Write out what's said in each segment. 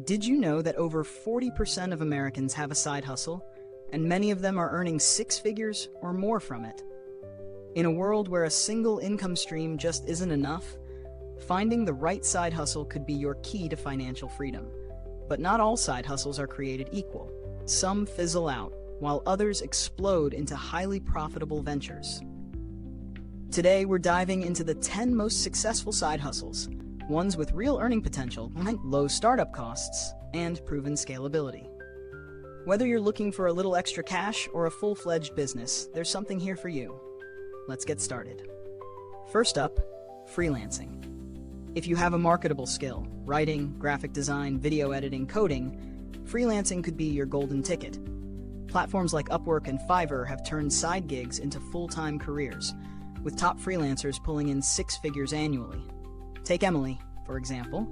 Did you know that over 40% of Americans have a side hustle, and many of them are earning six figures or more from it? In a world where a single income stream just isn't enough, finding the right side hustle could be your key to financial freedom. But not all side hustles are created equal. Some fizzle out, while others explode into highly profitable ventures. Today, we're diving into the 10 most successful side hustles, ones with real earning potential, low startup costs, and proven scalability. Whether you're looking for a little extra cash or a full-fledged business, there's something here for you. Let's get started. First up, freelancing. If you have a marketable skill, writing, graphic design, video editing, coding, freelancing could be your golden ticket. Platforms like Upwork and Fiverr have turned side gigs into full-time careers, with top freelancers pulling in six figures annually. Take Emily, for example.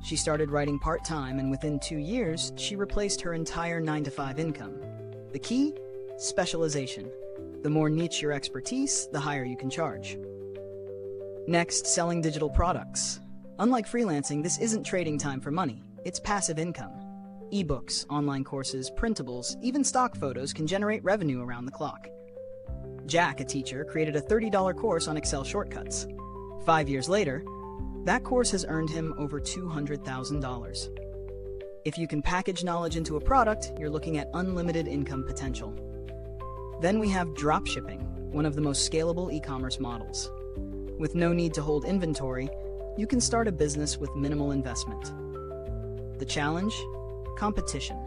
She started writing part-time, and within 2 years, she replaced her entire 9-to-5 income. The key? Specialization. The more niche your expertise, the higher you can charge. Next, selling digital products. Unlike freelancing, this isn't trading time for money. It's passive income. Ebooks, online courses, printables, even stock photos can generate revenue around the clock. Jack, a teacher, created a $30 course on Excel shortcuts. 5 years later, that course has earned him over $200,000. If you can package knowledge into a product, you're looking at unlimited income potential. Then we have dropshipping, one of the most scalable e-commerce models. With no need to hold inventory, you can start a business with minimal investment. The challenge? Competition.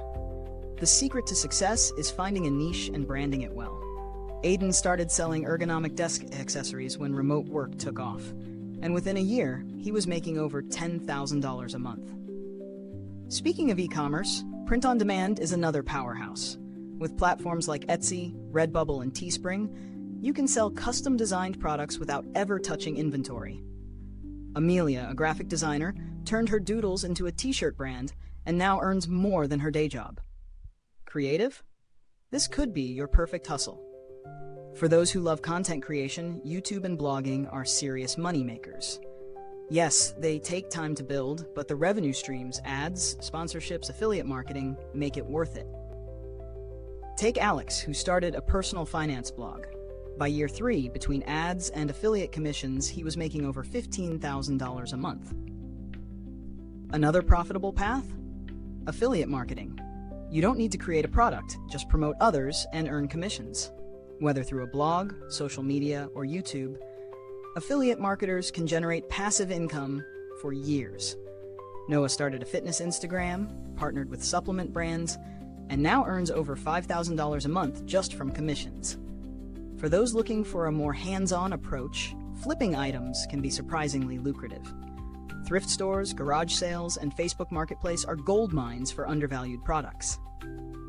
The secret to success is finding a niche and branding it well. Aiden started selling ergonomic desk accessories when remote work took off, and within a year, he was making over $10,000 a month. Speaking of e-commerce, print-on-demand is another powerhouse. With platforms like Etsy, Redbubble, and Teespring, you can sell custom-designed products without ever touching inventory. Amelia, a graphic designer, turned her doodles into a t-shirt brand and now earns more than her day job. Creative? This could be your perfect hustle. For those who love content creation, YouTube and blogging are serious moneymakers. Yes, they take time to build, but the revenue streams, ads, sponsorships, affiliate marketing, make it worth it. Take Alex, who started a personal finance blog. By year 3, between ads and affiliate commissions, he was making over $15,000 a month. Another profitable path? Affiliate marketing. You don't need to create a product, just promote others and earn commissions. Whether through a blog, social media, or YouTube, affiliate marketers can generate passive income for years. Noah started a fitness Instagram, partnered with supplement brands, and now earns over $5,000 a month just from commissions. For those looking for a more hands-on approach, flipping items can be surprisingly lucrative. Thrift stores, garage sales, and Facebook Marketplace are gold mines for undervalued products.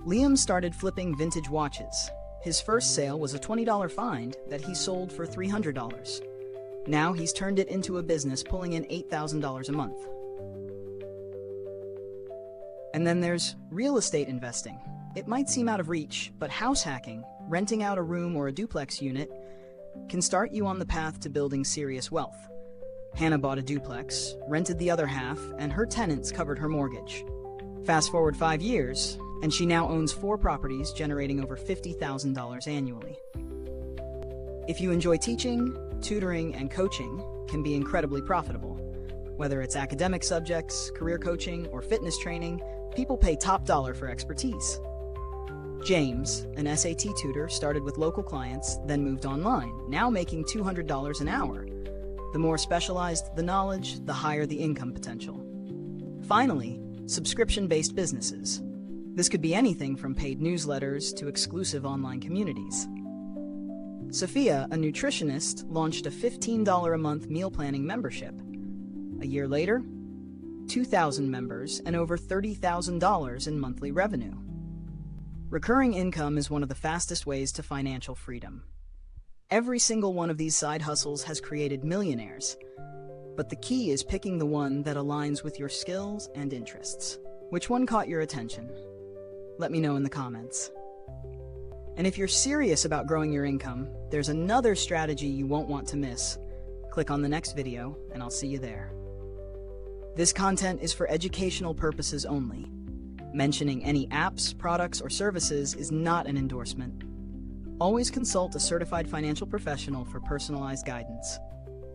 Liam started flipping vintage watches. His first sale was a $20 find that he sold for $300. Now he's turned it into a business, pulling in $8,000 a month. And then there's real estate investing. It might seem out of reach, but house hacking, renting out a room or a duplex unit, can start you on the path to building serious wealth. Hannah bought a duplex, rented the other half, and her tenants covered her mortgage. Fast forward 5 years, and she now owns 4 properties, generating over $50,000 annually. If you enjoy teaching, tutoring, and coaching, can be incredibly profitable. Whether it's academic subjects, career coaching, or fitness training, people pay top dollar for expertise. James, an SAT tutor, started with local clients, then moved online, now making $200 an hour. The more specialized the knowledge, the higher the income potential. Finally, subscription-based businesses. This could be anything from paid newsletters to exclusive online communities. Sophia, a nutritionist, launched a $15 a month meal planning membership. A year later, 2,000 members and over $30,000 in monthly revenue. Recurring income is one of the fastest ways to financial freedom. Every single one of these side hustles has created millionaires, but the key is picking the one that aligns with your skills and interests. Which one caught your attention? Let me know in the comments. And if you're serious about growing your income, there's another strategy you won't want to miss. Click on the next video, and I'll see you there. This content is for educational purposes only. Mentioning any apps, products, or services is not an endorsement. Always consult a certified financial professional for personalized guidance.